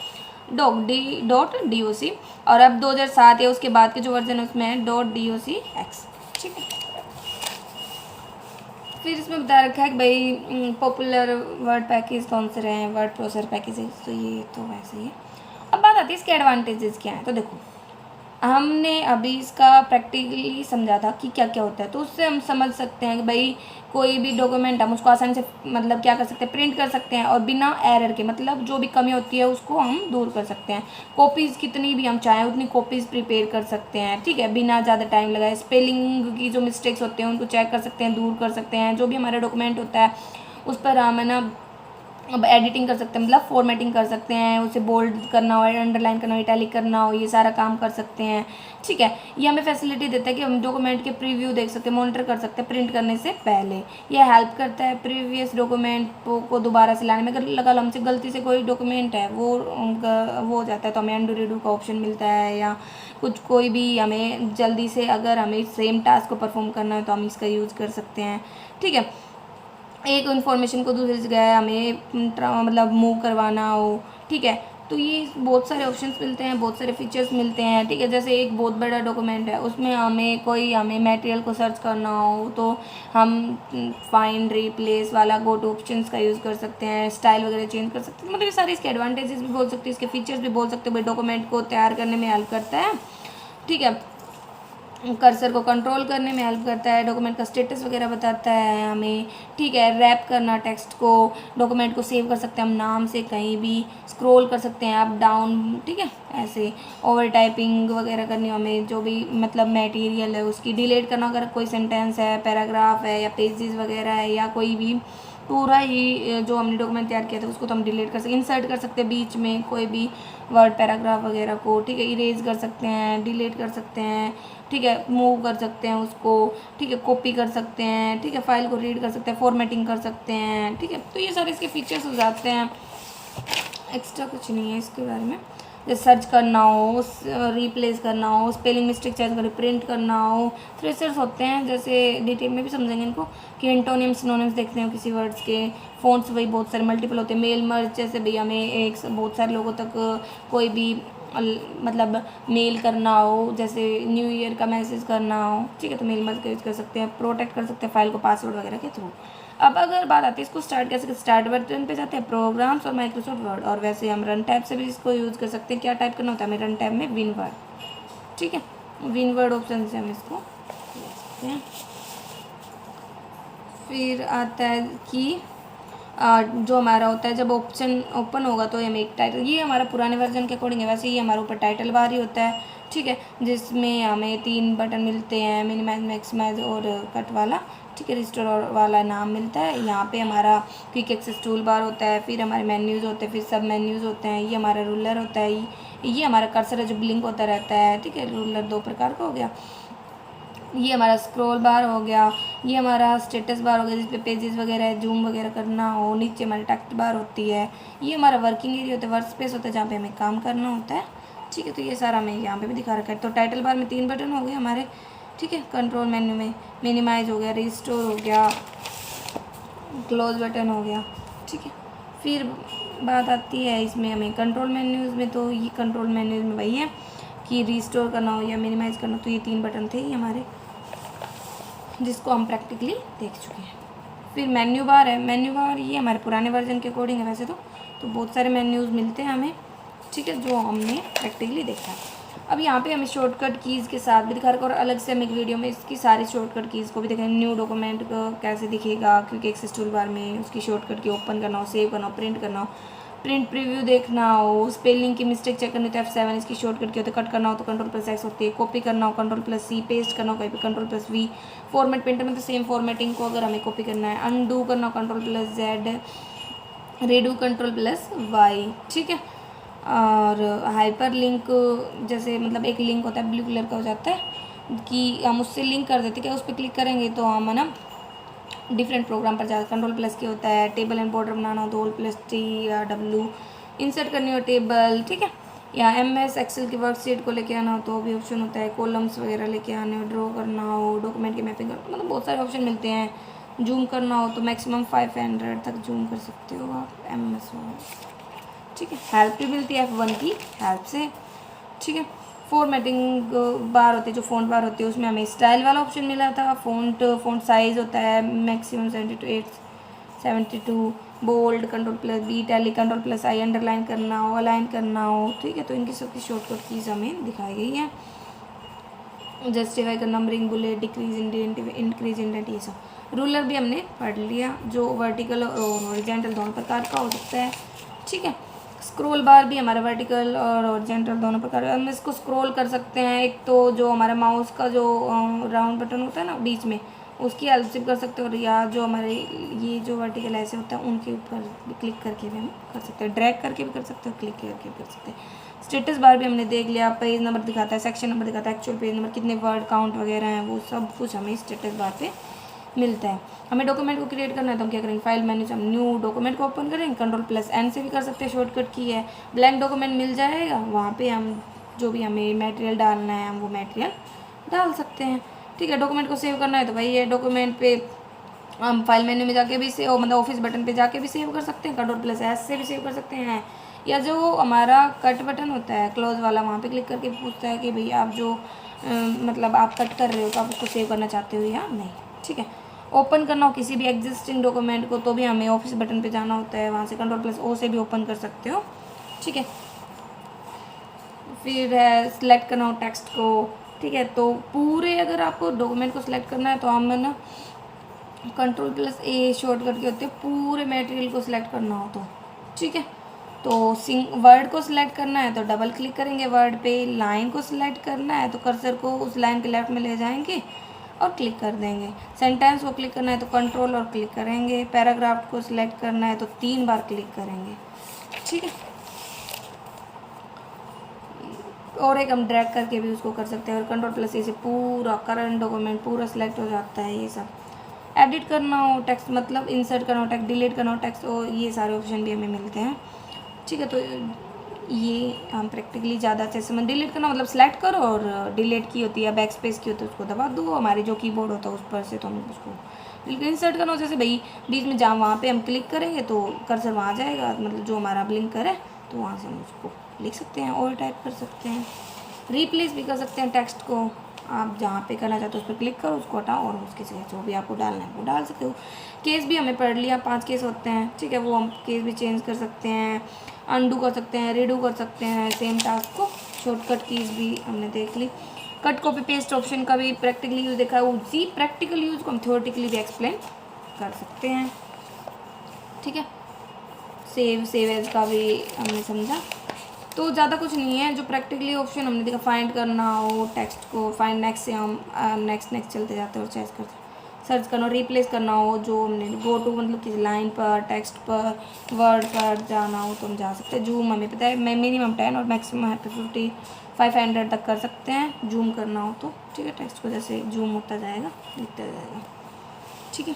Speaker 1: .doc और अब 2007 या उसके बाद के जो वर्जन है उसमें है .docx, ठीक है। फिर इसमें बता रखा है कि भाई पॉपुलर वर्ड पैकेज कौन से रहे हैं, वर्ड प्रोसेसर पैकेजेस, तो ये तो वैसे ही है। अब बात आती है इसके एडवांटेजेस क्या हैं। तो देखो, हमने अभी इसका प्रैक्टिकली समझा था कि क्या क्या होता है, तो उससे हम समझ सकते हैं कि भाई कोई भी डॉक्यूमेंट हम उसको आसानी से मतलब क्या कर सकते हैं, प्रिंट कर सकते हैं और बिना एरर के, मतलब जो भी कमी होती है उसको हम दूर कर सकते हैं। कॉपीज़ कितनी भी हम चाहें उतनी कॉपीज़ प्रिपेयर कर सकते हैं, ठीक है, बिना ज़्यादा टाइम लगाए। स्पेलिंग की जो मिस्टेक्स होते हैं उनको चेक कर सकते हैं, दूर कर सकते हैं। जो भी हमारा डॉक्यूमेंट होता है उस पर हम है ना अब एडिटिंग कर सकते हैं, मतलब फॉर्मेटिंग कर सकते हैं, उसे बोल्ड करना हो, अंडरलाइन करना हो, इटैलिक करना हो, ये सारा काम कर सकते हैं, ठीक है। ये हमें फैसिलिटी देता है कि हम डॉक्यूमेंट के प्रीव्यू देख सकते हैं, मॉनिटर कर सकते हैं प्रिंट करने से पहले। ये हेल्प करता है प्रीवियस डॉक्यूमेंट को दोबारा से लाने में। अगर लगा लो हमसे गलती से कोई डॉक्यूमेंट है वो हो जाता है तो हमें अंडू रीडू का ऑप्शन मिलता है, या कुछ कोई भी हमें जल्दी से अगर हमें सेम टास्क को परफॉर्म करना है तो हम इसका यूज़ कर सकते हैं, ठीक है। एक इन्फॉर्मेशन को दूसरी जगह हमें मतलब मूव करवाना हो, ठीक है, तो ये बहुत सारे ऑप्शंस मिलते हैं, बहुत सारे फीचर्स मिलते हैं, ठीक है। जैसे एक बहुत बड़ा डॉक्यूमेंट है उसमें हमें मटेरियल को सर्च करना हो तो हम फाइंड रिप्लेस वाला गो टू ऑप्शंस का यूज़ कर सकते हैं, स्टाइल वगैरह चेंज कर सकते हैं। मतलब ये सारे इसके एडवांटेजेस भी बोल सकते हैं, इसके फीचर्स भी बोल सकते हैं। भाई डॉक्यूमेंट को तैयार करने में हेल्प करता है, ठीक है, कर्सर को कंट्रोल करने में हेल्प करता है, डॉक्यूमेंट का स्टेटस वगैरह बताता है हमें, ठीक है। रैप करना टेक्स्ट को, डॉक्यूमेंट को सेव कर सकते हैं हम नाम से कहीं भी, स्क्रॉल कर सकते हैं अप डाउन, ठीक है, ऐसे। ओवर टाइपिंग वगैरह करनी हो हमें, जो भी मतलब मटेरियल है उसकी डिलीट करना, अगर कोई सेंटेंस है, पैराग्राफ है या पेजेस वगैरह है या कोई भी पूरा ही जो हमने डॉक्यूमेंट तैयार किया था उसको तो हम डिलीट कर सकते हैं। इंसर्ट कर सकते हैं बीच में कोई भी वर्ड पैराग्राफ वगैरह को, ठीक है, इरेज कर सकते हैं, डिलीट कर सकते हैं, ठीक है, मूव कर सकते हैं उसको, ठीक है, कॉपी कर सकते हैं, ठीक है, फाइल को रीड कर सकते हैं, फॉर्मेटिंग कर सकते हैं, ठीक है। तो ये सारे इसके फीचर्स हो जाते हैं, एक्स्ट्रा कुछ नहीं है इसके बारे में। जैसे सर्च करना हो, रिप्लेस करना हो, स्पेलिंग मिस्टेक चेक करना, प्रिंट करना हो, थ्रेशर्स होते हैं, जैसे डिटेल में भी समझेंगे इनको कि एंटोनिम्स सिनोनिम्स देखते हैं किसी वर्ड्स के, फ़ॉन्ट्स वही बहुत सारे मल्टीपल होते हैं, मेल मर्ज, जैसे भैया हमें एक बहुत सारे लोगों तक कोई भी मतलब मेल करना हो, जैसे न्यू ईयर का मैसेज करना हो, ठीक है, तो मेल मर्ज का यूज़ कर सकते हैं, प्रोटेक्ट कर सकते हैं फाइल को पासवर्ड वगैरह के थ्रू। अब अगर बात आती है इसको स्टार्ट कैसे, स्टार्ट बटन पे जाते हैं, प्रोग्राम्स और माइक्रोसॉफ्ट वर्ड, और वैसे हम रन टैब से भी इसको यूज़ कर सकते हैं। क्या टाइप करना होता है हमें रन टैब में? विनवर्ड, ठीक है, विनवर्ड ऑप्शन से हम इसको ले सकते हैं। फिर आता है कि जो हमारा होता है जब ऑप्शन ओपन होगा तो हमें एक टाइटल, ये हमारा पुराने वर्जन के अकॉर्डिंग है, वैसे ये हमारे ऊपर टाइटल बार ही होता है, ठीक है, जिसमें हमें 3 बटन मिलते हैं, मिनिमाइज, मैक्सिमाइज और कट वाला, ठीक है, रिस्टोर वाला नाम मिलता है। यहाँ पे हमारा क्विक एक्सेस टूल बार होता है, फिर हमारे मेन्यूज़ होते हैं, फिर सब मेन्यूज़ होते हैं, ये हमारा रूलर होता है, ये हमारा कर्सर है जो ब्लिंक होता रहता है, ठीक है, रूलर 2 प्रकार का हो गया। ये हमारा स्क्रॉल बार हो गया, ये हमारा स्टेटस बार हो गया जिस पे पेजेस वगैरह जूम वगैरह करना हो, नीचे हमारी टेक्स्ट बार होती है, ये हमारा वर्किंग एरिया होता है, वर्क स्पेस होता है जहाँ पे हमें काम करना होता है। ठीक है, तो ये सारा हमें यहाँ पे भी दिखा रखा है। तो टाइटल बार में 3 बटन हो गए हमारे। ठीक है, कंट्रोल मेन्यू में मिनिमाइज हो गया, रिस्टोर हो गया, क्लोज बटन हो गया। ठीक है, फिर बात आती है इसमें हमें कंट्रोल मेन्यूज़ में। तो ये कंट्रोल मेन्यूज़ में वही है कि रिस्टोर करना हो या मिनिमाइज करना हो, तो ये 3 बटन थे ये हमारे, जिसको हम प्रैक्टिकली देख चुके हैं। फिर मेन्यू बार है, मेन्यू बार ये हमारे पुराने वर्जन के अकॉर्डिंग है वैसे तो बहुत सारे मेन्यूज़ मिलते हैं हमें। ठीक है, जो हमने प्रैक्टिकली देखा है। अब यहाँ पे हमें शॉर्टकट कीज़ के साथ भी दिखा रखा, और अलग से हम एक वीडियो में इसकी सारी शॉर्टकट कीज़ को भी देखेंगे। न्यू डॉक्यूमेंट को कैसे दिखेगा, क्योंकि एक्सेस टूल बार में उसकी शॉर्टकट की ओपन करना हो, सेव करना हो, प्रिंट करना हो, प्रिंट प्रीव्यू देखना हो, स्पेलिंग की मिस्टेक चेक करनी हो तो F7 इसकी शॉर्टकट की होती है। कट करना हो तो Ctrl+X होती है, कॉपी करना हो Ctrl+C, पेस्ट करना हो कहीं पे Ctrl+V, फॉर्मेट प्रिंटर में तो सेम फॉर्मेटिंग को अगर हमें कॉपी करना है, अनडू करना हो Ctrl+Z, रेडू Ctrl+Y। ठीक है, और हाइपर लिंक जैसे मतलब एक लिंक होता है ब्लू कलर का हो जाता है कि हम उससे लिंक कर देते, क्या उस पर क्लिक करेंगे तो हम है ना डिफरेंट प्रोग्राम पर जाकर Ctrl+ के होता है। टेबल एंड बॉर्डर बनाना हो तो Alt+T या W, इंसर्ट करनी हो टेबल। ठीक है, या MS एक्सेल की वर्कशीट को लेके आना हो तो भी ऑप्शन होता है। कॉलम्स वगैरह लेके आने हो, ड्रॉ करना हो, डॉक्यूमेंट की मैपिंग करना, मतलब बहुत सारे ऑप्शन मिलते हैं। जूम करना हो तो मैक्सिमम 500 तक जूम कर सकते हो आप MS में। ठीक है, हेल्प भी मिलती है F1 की हेल्प से। ठीक है, फॉर्मेटिंग बार होती है, जो फ़ॉन्ट बार होती है उसमें हमें स्टाइल वाला ऑप्शन मिला था। फ़ॉन्ट साइज़ होता है maximum 72, bold Ctrl+B, tally Ctrl+I, underline करना हो, अलाइन करना हो। ठीक है, तो इनकी सबकी शॉर्टकट कीज़ हमें दिखाई गई है। जस्टिफाई का numbering, bullet, decrease indent, increase indent, ये सब। रूलर भी हमने पढ़ लिया, जो वर्टिकल और हॉरिजॉन्टल दोनों प्रकार का हो सकता है। ठीक है, स्क्रॉल बार भी हमारा वर्टिकल और हॉरिजॉन्टल दोनों प्रकार का, हम इसको स्क्रॉल कर सकते हैं। एक तो जो हमारा माउस का जो राउंड बटन होता है ना बीच में, उसकी हेल्प से कर सकते हो, या जो हमारे ये जो वर्टिकल ऐसे होता है उनके ऊपर क्लिक करके भी हम कर सकते हैं, ड्रैग करके भी कर सकते हो, क्लिक करके भी कर सकते हैं। स्टेटस बार भी हमने देख लिया, पेज नंबर दिखाता है, सेक्शन नंबर दिखाता है, एक्चुअल पेज नंबर, कितने वर्ड काउंट वगैरह हैं, वो सब कुछ हमें स्टेटस बार पे मिलता है। हमें डॉक्यूमेंट को क्रिएट करना है तो हम क्या करेंगे, फाइल मेन्यू से हम न्यू डॉक्यूमेंट को ओपन करेंगे, Ctrl+N से भी कर सकते हैं, शॉर्टकट की है। ब्लैंक डॉक्यूमेंट मिल जाएगा, वहाँ पे हम जो भी हमें मटेरियल डालना है हम वो मटेरियल डाल सकते हैं। ठीक है, डॉक्यूमेंट को सेव करना है तो भाई ये डॉक्यूमेंट पे हम फाइल मेन्यू में जाके भी सेव, मतलब ऑफिस बटन पे जाके भी सेव कर सकते हैं, Ctrl+S से भी सेव कर सकते हैं, या जो हमारा कट बटन होता है क्लोज वाला, वहाँ पे क्लिक करके पूछता है कि भाई आप जो मतलब आप कट कर रहे हो तो आप उसको सेव करना चाहते हो या नहीं। ठीक है, ओपन करना हो किसी भी एग्जिस्टिंग डॉक्यूमेंट को तो भी हमें ऑफिस बटन पे जाना होता है, वहाँ से Ctrl+O से भी ओपन कर सकते हो। ठीक है, फिर है सिलेक्ट करना हो टेक्स्ट को। ठीक है, तो पूरे अगर आपको डॉक्यूमेंट को सिलेक्ट करना है तो हमें ना Ctrl+A शॉर्टकट के होते हैं, पूरे मटेरियल को सिलेक्ट करना हो तो। ठीक है, तो वर्ड को सिलेक्ट करना है तो डबल क्लिक करेंगे वर्ड पे, लाइन को सिलेक्ट करना है तो कर्सर को उस लाइन के लेफ्ट में ले जाएंगे और क्लिक कर देंगे। सेंटेंस को क्लिक करना है तो कंट्रोल और क्लिक करेंगे। पैराग्राफ को सिलेक्ट करना है तो 3 बार क्लिक करेंगे। ठीक है, और एक हम ड्रैग करके भी उसको कर सकते हैं, और Ctrl+A से पूरा करंट डॉक्यूमेंट पूरा सिलेक्ट हो जाता है। ये सब एडिट करना हो टेक्स्ट, मतलब इंसर्ट करना हो टेक्स्ट, डिलीट करना हो टेक्स्ट, और ये सारे ऑप्शन भी हमें मिलते हैं। ठीक है, तो ये हम प्रैक्टिकली ज़्यादा अच्छे से डिलीट करना मतलब सेलेक्ट करो और डिलीट की होती है, बैक स्पेस की होती है उसको दबा दो, हमारे जो कीबोर्ड होता है उस पर से तो हम उसको बिल्कुल इंसर्ट करना हो, जैसे भाई बीच में जहाँ वहाँ पे हम क्लिक करेंगे तो कर्सर वहाँ जाएगा, मतलब जो हमारा ब्लिंक करे तो वहाँ से हम उसको लिख सकते हैं और टाइप कर सकते हैं। रिप्लेस भी कर सकते हैं टेक्स्ट को, आप जहाँ पे करना चाहते हो उस पर क्लिक करो, उसको हटाओ और उसके से जो भी आपको डालना है वो डाल सकते हो। केस भी हमें पढ़ लिया, 5 केस होते हैं। ठीक है, वो हम केस भी चेंज कर सकते हैं, अनडू कर सकते हैं, रीडू कर सकते हैं सेम टास्क को। शॉर्टकट कीज़ भी हमने देख ली। कट कॉपी पेस्ट ऑप्शन का भी प्रैक्टिकली यूज़ देखा है, उसी प्रैक्टिकल यूज़ को हम थ्योरेटिकली भी एक्सप्लेन कर सकते हैं। ठीक है, सेव एज का भी हमने समझा, तो ज़्यादा कुछ नहीं है जो प्रैक्टिकली ऑप्शन हमने देखा। फाइंड करना हो टेक्स्ट को, फाइंड नेक्स्ट से हम नेक्स्ट चलते जाते हैं और चेंज करते हैं। सर्च करना हो, रिप्लेस करना हो, जो हमने गो टू मतलब किसी लाइन पर, टेक्स्ट पर, वर्ड पर जाना हो तो हम जा सकते हैं। जूम हमें पता है मिनिमम 10 और मैक्सिमम है 500 तक कर सकते हैं जूम करना हो तो, ठीक है। टेक्स्ट को जैसे जूम होता जाएगा, दिखता जाएगा, ठीक है।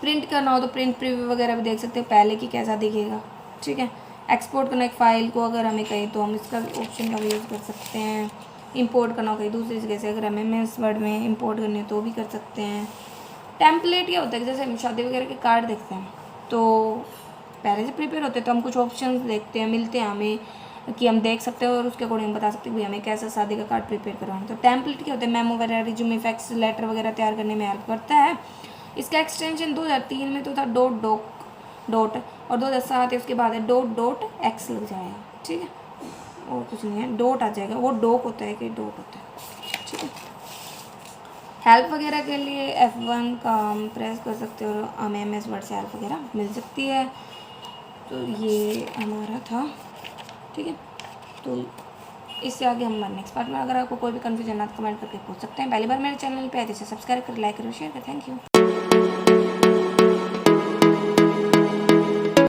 Speaker 1: प्रिंट करना हो तो प्रिंट प्रीव्यू वगैरह भी देख सकते हैं पहले कि कैसा दिखेगा, ठीक है। एक्सपोर्ट करना एक फ़ाइल को अगर हमें कहीं तो हम इसका ऑप्शन का भी यूज़ कर सकते हैं। इंपोर्ट करना हो कहीं दूसरी जगह से अगर हमें MS वर्ड में इंपोर्ट करनी है तो भी कर सकते हैं। टेम्पलेट क्या होता है, जैसे हम शादी वगैरह के कार्ड देखते हैं तो पहले से प्रिपेयर होते हैं तो हम कुछ ऑप्शन देखते हैं, मिलते हैं हमें कि हम देख सकते हैं और उसके अकॉर्डिंग बता सकते हैं कि हमें कैसा शादी का कार्ड प्रिपेयर करवाना है। तो टेम्पलेट क्या होता है, मेमो वगैरह, रिज्यूम, इफेक्ट्स, लेटर वगैरह तैयार करने में हेल्प करता है। इसका एक्सटेंशन 2003 में तो था डॉट और 2007 है उसके बाद है .x लग जाएगा, ठीक है। और कुछ नहीं है, डॉट आ जाएगा, वो डॉक होता है कि डॉट होता है, ठीक है। हेल्प वगैरह के लिए F1 का हम प्रेस कर सकते हैं और हमें MS वर्ड से हेल्प वगैरह मिल सकती है। तो ये हमारा था, ठीक है। तो इससे आगे हम नेक्स्ट पार्ट में, अगर आपको कोई भी कन्फ्यूजन ना तो कमेंट करके पूछ सकते हैं। पहली बार मेरे चैनल पे आए तो इसे सब्सक्राइब करें, लाइक करें, शेयर करें। Thank you.